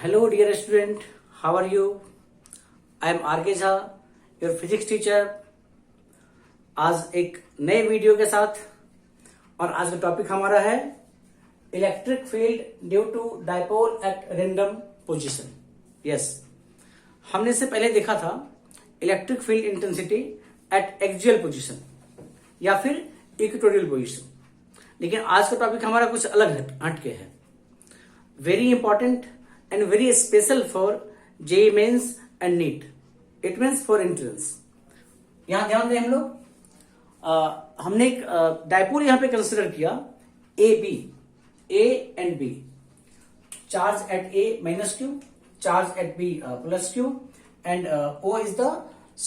Hello dear student, how are you? I am RK Jha, your physics teacher. आज एक नए video के साथ और आज का टॉपिक हमारा है electric field due to dipole at random position. Yes, हमने इससे पहले देखा था electric field intensity at axial position या फिर इक्वेटोरियल पोजीशन, लेकिन आज का टॉपिक हमारा कुछ अलग हटके है. Very important and very special for JEE Mains and NEET. It means for entrance. यहां ध्यान दें हम लोग, हमने एक डाइपोल यहां पे कंसिडर किया A B, A and B. Charge at A minus Q, charge at B plus Q, and O is the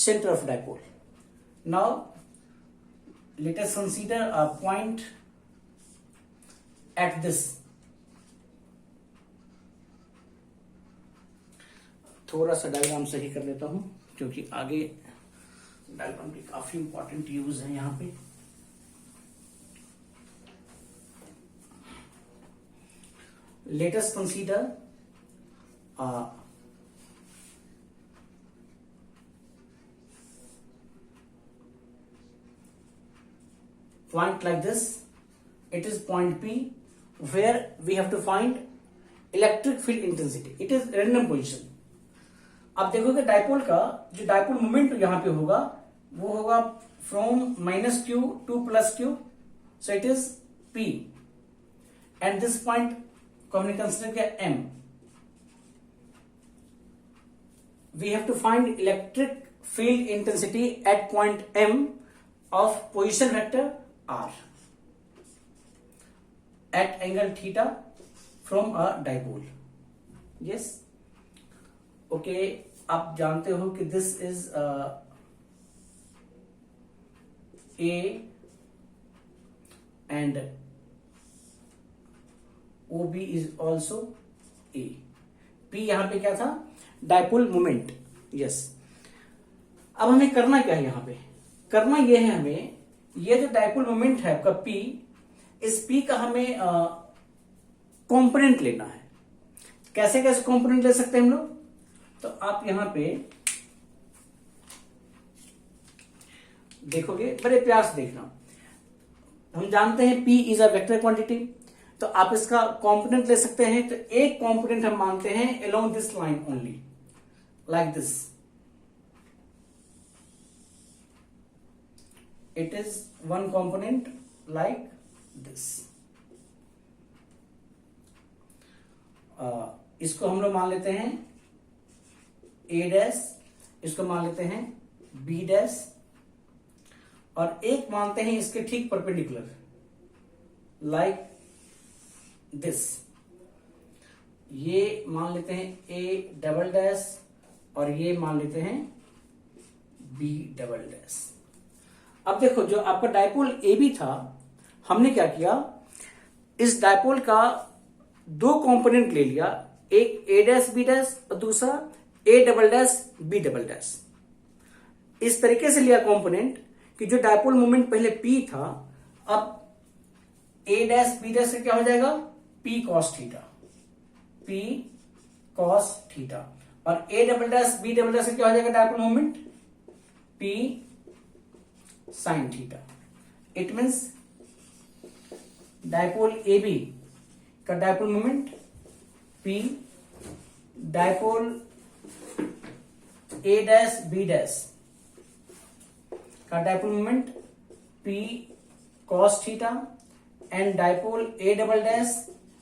centre of dipole. Now let us consider a point at this. थोड़ा सा diagram सही कर लेता हूं क्योंकि आगे diagram की काफी इंपॉर्टेंट यूज है यहां पे. Late us consider point like this. It is point P where we have to find electric field intensity. It is random position. अब देखोगे डाइपोल का जो डाइपोल मोमेंट यहां पे होगा वो होगा from minus q to plus q. So it is P and this point को हमने कंसिडर किया M. We have to find electric field intensity at point M of position vector R at angle theta from a dipole. Yes, okay, आप जानते हो कि this is A and O B is also A. P यहां पे क्या था? Dipole moment. Yes, अब हमें करना क्या है? यहां पे करना यह है, हमें ये जो डाइपोल मोमेंट है आपका पी, इस पी का हमें कंपोनेंट लेना है. कैसे कैसे कंपोनेंट ले सकते हैं हम लोग? तो आप यहां पे देखोगे, बड़े प्यार से देखना. हम जानते हैं P is a vector quantity, तो आप इसका कंपोनेंट ले सकते हैं. तो एक कंपोनेंट हम मानते हैं along this line only, like this. It is one component like this. इसको हम लोग मान लेते हैं A डैश, इसको मान लेते हैं B डैश, और एक मानते हैं इसके ठीक परपेंडिकुलर लाइक दिस. ये मान लेते हैं A डबल डैश और ये मान लेते हैं B डबल डैश. अब देखो, जो आपका डाइपोल AB था, हमने क्या किया, इस डाइपोल का दो कंपोनेंट ले लिया, एक A डैश B डैश और दूसरा A double dash B double dash. इस तरीके से लिया कंपोनेंट कि जो डाइपोल मोमेंट पहले P था, अब A डैश B डैश से क्या हो जाएगा? P cos theta, P cos theta, और A double dash B double dash से क्या हो जाएगा dipole moment? P sin theta. It means dipole AB का dipole moment P, dipole A dash B dash का dipole moment P cos theta, and dipole A double dash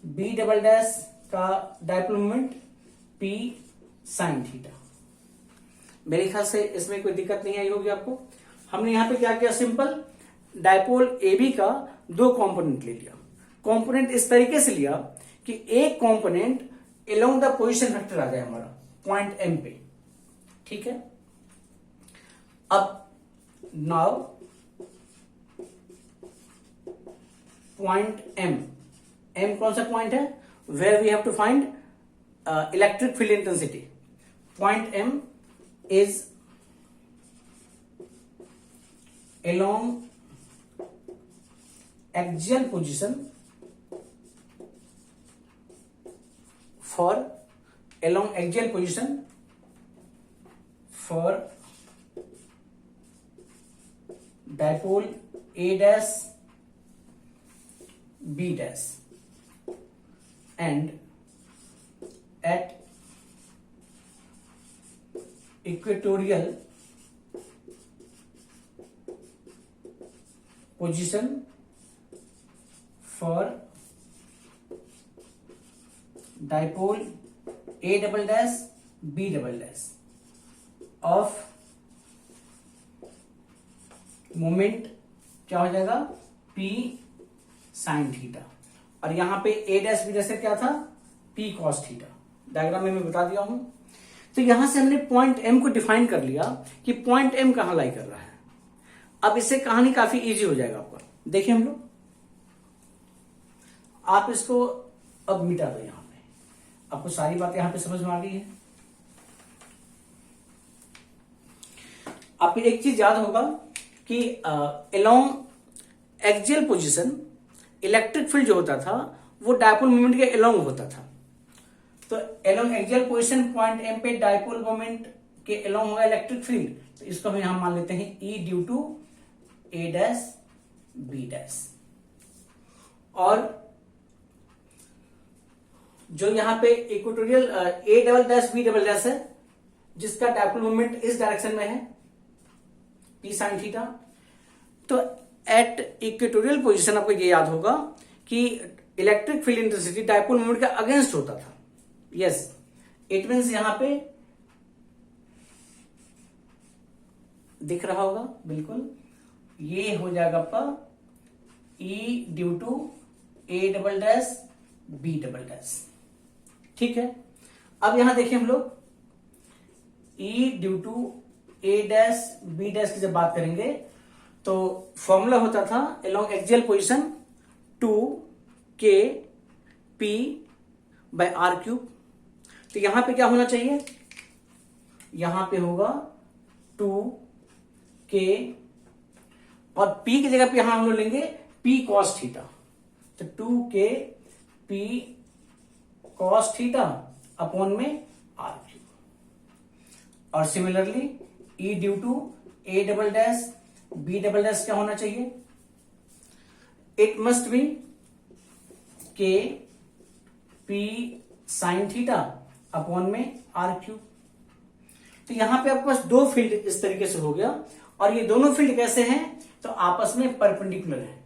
B double dash का dipole moment P sin theta. मेरे ख्याल से इसमें कोई दिक्कत नहीं आई होगी आपको. हमने यहां पे क्या किया? सिंपल डाइपोल AB का दो कंपोनेंट ले लिया. कंपोनेंट इस तरीके से लिया कि एक component along the position vector आ जाए हमारा पॉइंट M पे. ठीक है. अब नाउ पॉइंट M कौन सा पॉइंट है? Where we have to find electric field intensity. Point M is along axial position for along axial position for dipole A dash B dash and at equatorial position for dipole A double dash B double dash of moment क्या हो जाएगा P sine theta, और यहां पे A dash B dash क्या था P cos theta. Diagram में मैं बता दिया हूं। तो यहां से हमने पॉइंट M को डिफाइन कर लिया कि पॉइंट M कहां लाई कर रहा है। अब इससे कहानी काफी इजी हो जाएगा आपका। देखिए हम लोग, आप इसको अब मिटा दो। यहां पे आपको सारी बातें यहां पे समझ में आ गई है। आपको एक चीज याद होगा कि along axial position electric field जो होता था वो डायपोल मोमेंट के अलोंग होता था। तो along axial position point M पे डायपोल मोमेंट के अलोंग होगा इलेक्ट्रिक फील्ड। तो इसको हम यहां मान लेते हैं E due to A dash B dash. और जो यहां पे equatorial A double dash B double dash है, जिसका डायपोल मोमेंट इस डायरेक्शन में है P साइन थीटा। तो एट इक्वेटोरियल पोजीशन आपको ये याद होगा कि electric field intensity dipole moment के अगेंस्ट होता था। यस, इट मींस यहां पे दिख रहा होगा बिल्कुल, ये हो जाएगा आपका E due to A double dash B double dash. ठीक है, अब यहां देखिए हम लोग E due to A dash B dash की जब बात करेंगे तो फॉर्मूला होता था along axial position 2kp by r cube. तो यहां पे क्या होना चाहिए, यहां पे होगा 2k और p की जगह पे यहां हम लोग लेंगे p cos थीटा। तो 2k p cos theta upon में r क्यूब। और similarly E due to A double dash B double dash क्या होना चाहिए, it must be K P sine theta upon में R क्यूब। तो यहां पे आपके पास दो फील्ड इस तरीके से हो गया, और ये दोनों फील्ड कैसे हैं, तो आपस में परपेंडिकुलर हैं।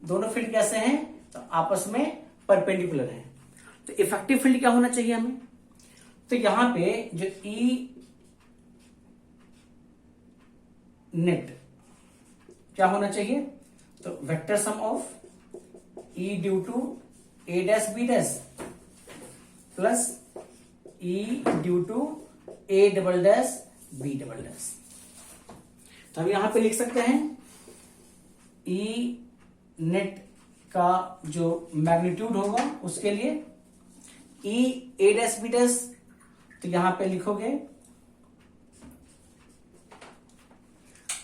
दोनों फील्ड कैसे हैं, तो आपस में परपेंडिकुलर हैं। तो इफेक्टिव फील्ड क्या होना चाहिए हमें, तो यहां पे जो E नेट क्या होना चाहिए, तो vector sum of E due to A dash B dash plus E due to A double dash B double dash. तो हम यहां पे लिख सकते हैं E नेट का जो मैग्नीट्यूड होगा उसके लिए E A dash B dash, तो यहां पे लिखोगे।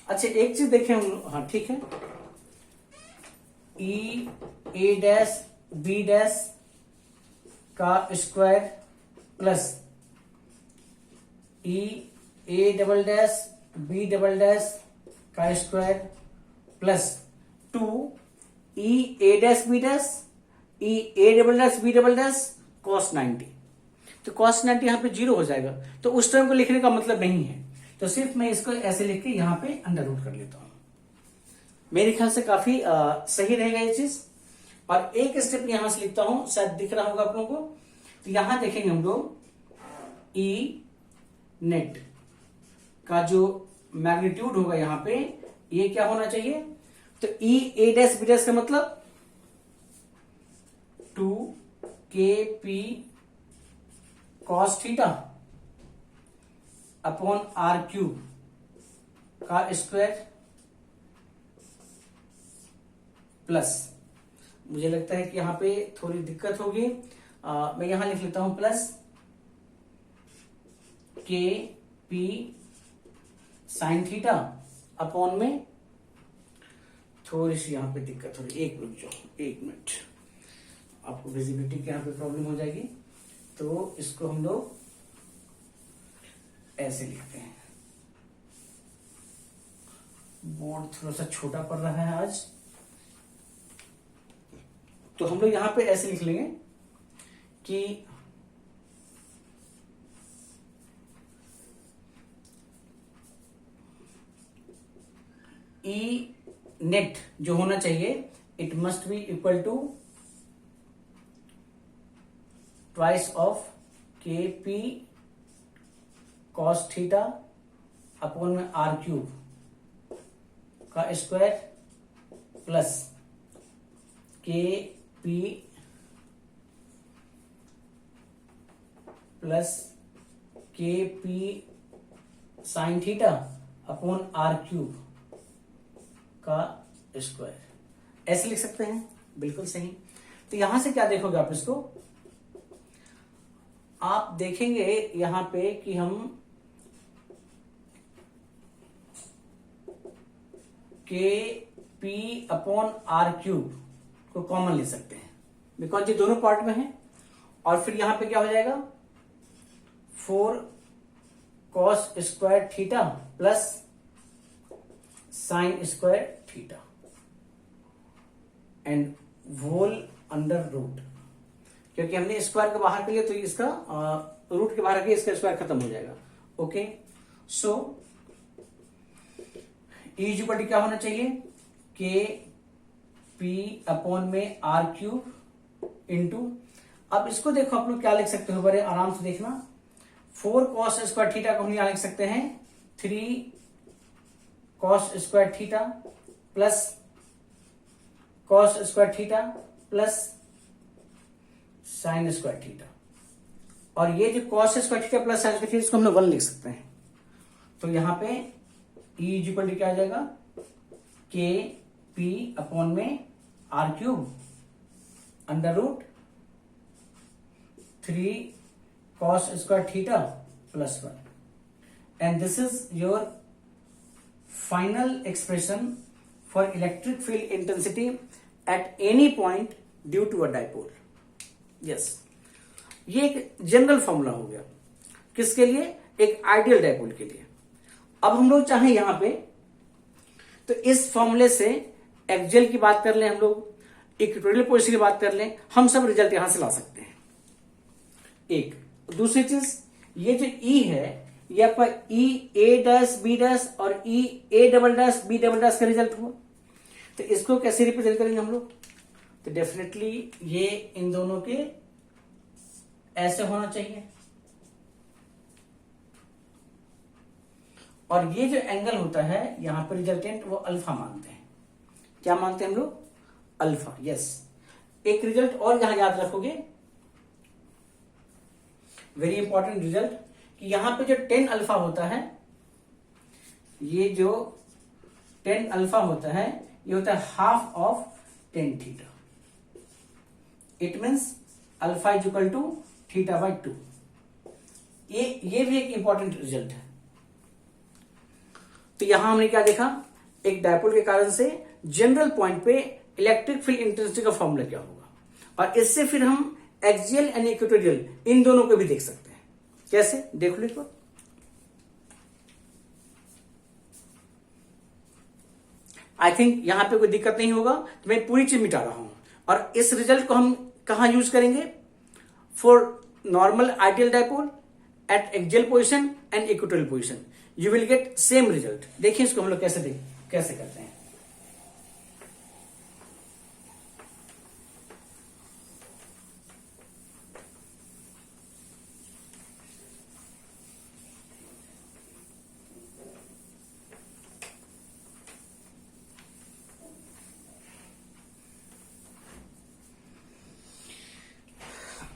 अच्छा एक चीज देखें हम, हाँ ठीक है, E A dash B dash का square plus E A double dash B double dash का square plus 2 E A dash B dash E A double dash B double dash cos 90। तो cos 90 यहां पे 0 हो जाएगा, तो उस टर्म को लिखने का मतलब नहीं है। तो सिर्फ मैं इसको ऐसे लिख के यहां पे अंडर रूट कर लेता हूं। मेरे ख्याल से काफी सही रहेगा ये चीज। और एक स्टेप यहां से लिखता हूं, शायद दिख रहा होगा आप लोगों को। तो यहां देखेंगे हम लोग E नेट का जो मैग्नीट्यूड होगा यहां पे, ये क्या होना चाहिए, तो E A dash B dash का मतलब 2kp cos theta upon R cube का स्क्वायर प्लस, मुझे लगता है कि यहां पे थोड़ी दिक्कत होगी, मैं यहां लिख लेता हूं plus KP sign theta upon में, थोड़ी सी यहां पे दिक्कत हो रही है, एक मिनट, आपको विजिबिलिटी के यहां पे प्रॉब्लम हो जाएगी। तो इसको हम लोग ऐसे लिखते हैं। बोर्ड थोड़ा सा छोटा पड़ रहा है आज, तो हम लोग यहां पे ऐसे लिख लेंगे कि ई नेट जो होना चाहिए, it must be equal to twice of K P cos theta upon में आर क्यूब का square plus K P plus K P sine theta upon R cube का स्क्वायर। ऐसे लिख सकते हैं, बिल्कुल सही। तो यहां से क्या देखोगे आप, इसको आप देखेंगे यहां पे कि हम के पी अपॉन आर क्यूब को कॉमन ले सकते हैं, बिकॉज ये दोनों पार्ट में है। और फिर यहां पे क्या हो जाएगा, 4 cos square theta plus sine square theta and whole under root, क्योंकि हमने स्क्वायर के बाहर कर लिया तो इसका रूट के बाहर करके इसका स्क्वायर खत्म हो जाएगा। ओके, सो इक्वल क्या होना चाहिए, के पी अपॉन में आर क्यूब इंटू, अब इसको देखो आप लोग क्या लिख सकते हो, बड़े आराम से देखना। 4 कॉस स्क्वायर थीटा को हम यहां लिख सकते हैं 3 cos square theta plus cos square theta plus sine square theta, और ये जो cos square theta plus sine square theta इसको हम लोग 1 लिख सकते हैं। तो यहां पे ई इक्वल टू क्या आ जाएगा, के पी अपॉन में R cube under root 3 cos square theta plus 1, and this is your final expression for electric field intensity at any point due to a dipole. Yes, ये एक general formula हो गया, किसके लिए, एक ideal dipole के लिए। अब हम लोग चाहें यहां पे तो इस फॉर्मूले से एक्सियल की बात कर लें, हम लोग इक्वेटोरियल पोजीशन की बात कर लें, हम सब रिजल्ट यहां से ला सकते हैं। एक दूसरी चीज, ये जो ई है ये आपका E A dash B dash और E A double dash B double dash का रिजल्ट हुआ, तो इसको कैसे रिप्रेजेंट करेंगे हम लोग, तो डेफिनेटली ये इन दोनों के ऐसे होना चाहिए, और ये जो एंगल होता है यहां पर रिजल्टेंट वो अल्फा मानते हैं। क्या मानते हैं हम लोग, अल्फा। यस, एक रिजल्ट और यहां याद रखोगे, वेरी इंपॉर्टेंट रिजल्ट, कि यहां पे जो 10 अल्फा होता है, ये जो 10 अल्फा होता है ये होता है half of 10 theta. It means alpha is equal to theta by 2। ये भी एक इंपॉर्टेंट रिजल्ट है। तो यहां हमने क्या देखा, एक डायपोल के कारण से जनरल पॉइंट पे इलेक्ट्रिक फील्ड इंटेंसिटी का फॉर्मूला क्या होगा, और इससे फिर हम एक्सियल एंड इक्वेटोरियल इन दोनों को भी देख सकते हैं। कैसे, देख लो एक बार। आई थिंक यहां पे कोई दिक्कत नहीं होगा, तो मैं पूरी चीज मिटा रहा हूं, और इस रिजल्ट को हम कहां यूज करेंगे, for normal ideal dipole eight axial position and equatorial position you will get same result. देखिए इसको हम लोग कैसे करते हैं।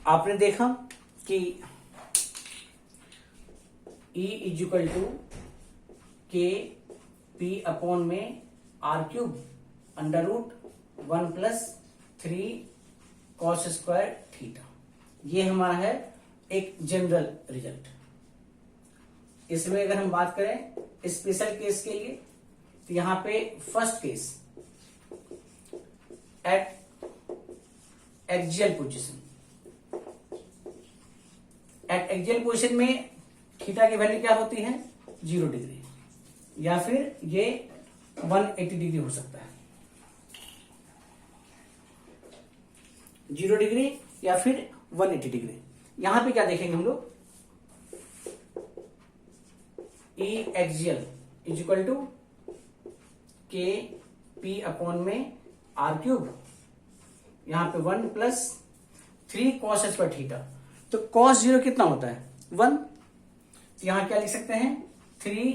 आपने देखा कि E is equal to K P upon में R cube under root 1 plus 3 cos square theta, ये हमारा है एक जनरल रिजल्ट। इसमें अगर हम बात करें स्पेशल केस के लिए, तो यहां पे first case at axial position, eight axial position में थीटा की वैल्यू क्या होती है 0 डिग्री, या फिर ये 180 डिग्री हो सकता है, 0 डिग्री या फिर 180 डिग्री। यहां पे क्या देखेंगे हम लोग, ई axial is equal to K P upon में आर क्यूब, यहां पे 1 प्लस 3 कॉस स्क्वायर थीटा। तो कॉस 0 कितना होता है 1, यहां क्या लिख सकते हैं 3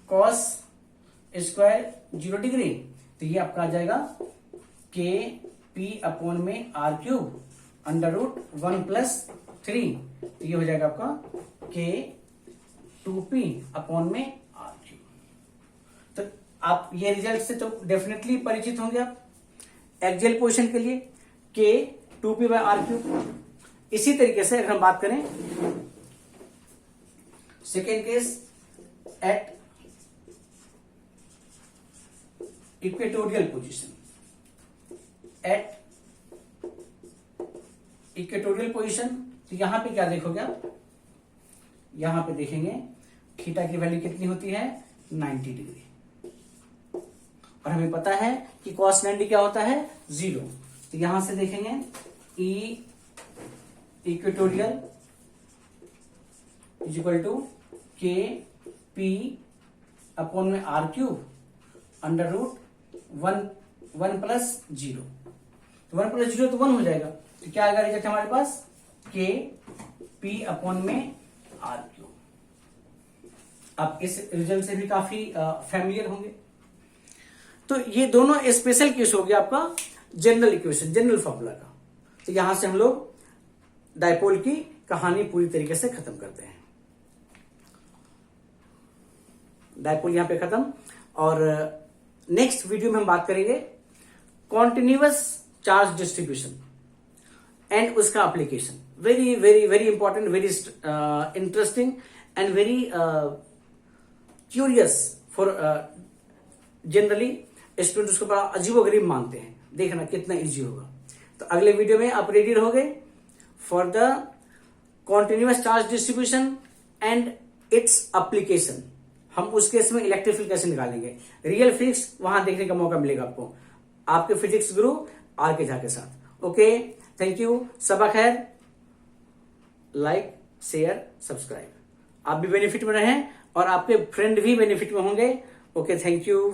कॉस स्क्वायर 0 डिग्री, तो ये आपका आ जाएगा के पी अपॉन में R cube under root 1 plus 3, तो ये हो जाएगा आपका के 2p अपॉन में आर क्यूब। तो आप ये रिजल्ट से तो डेफिनेटली परिचित होंगे आप एक्सियल पोजीशन के लिए के 2p बाय आर क्यूब। इसी तरीके से अगर हम बात करें second case at equatorial position, eight equatorial position, तो यहां पे क्या देखोगे आप, यहां पे देखेंगे थीटा की वैल्यू कितनी होती है 90 डिग्री, और हमें पता है कि cos 90 क्या होता है 0, तो यहां से देखेंगे E equatorial is equal to K P upon में R cube under root 1 plus 0, तो 1 प्लस 0 तो 1 हो जाएगा, तो क्या आएगा रिजल्ट हमारे पास के पी अपॉन में आर क्यूब। आप इस रिजल्ट से भी काफी फैमिलियर होंगे। तो ये दोनों स्पेशल केस हो गया आपका जनरल इक्वेशन, जनरल फॉर्मूला का। तो यहां से हम लोग डायपोल की कहानी पूरी तरीके से खत्म करते हैं। डायपोल यहां पे खत्म, और नेक्स्ट वीडियो में हम बात करेंगे कॉन्टिन्यूअस चार्ज डिस्ट्रीब्यूशन एंड उसका application. Very very very important, very interesting and very curious for generally student उसको बड़ा अजीबोगरीब मानते हैं। देखना कितना इजी होगा। तो अगले वीडियो में आप रेडी रहोगे for the continuous charge distribution and its application. हम उस केस में इलेक्ट्रिक फील्ड कैसे निकालेंगे, रियल फिजिक्स वहां देखने का मौका मिलेगा आपको, आपके फिजिक्स गुरु आर के झा के साथ। ओके, थैंक यू, सबा खैर, लाइक शेयर सब्सक्राइब। आप भी बेनिफिट में रहें और आपके फ्रेंड भी बेनिफिट में होंगे। Okay, thank you.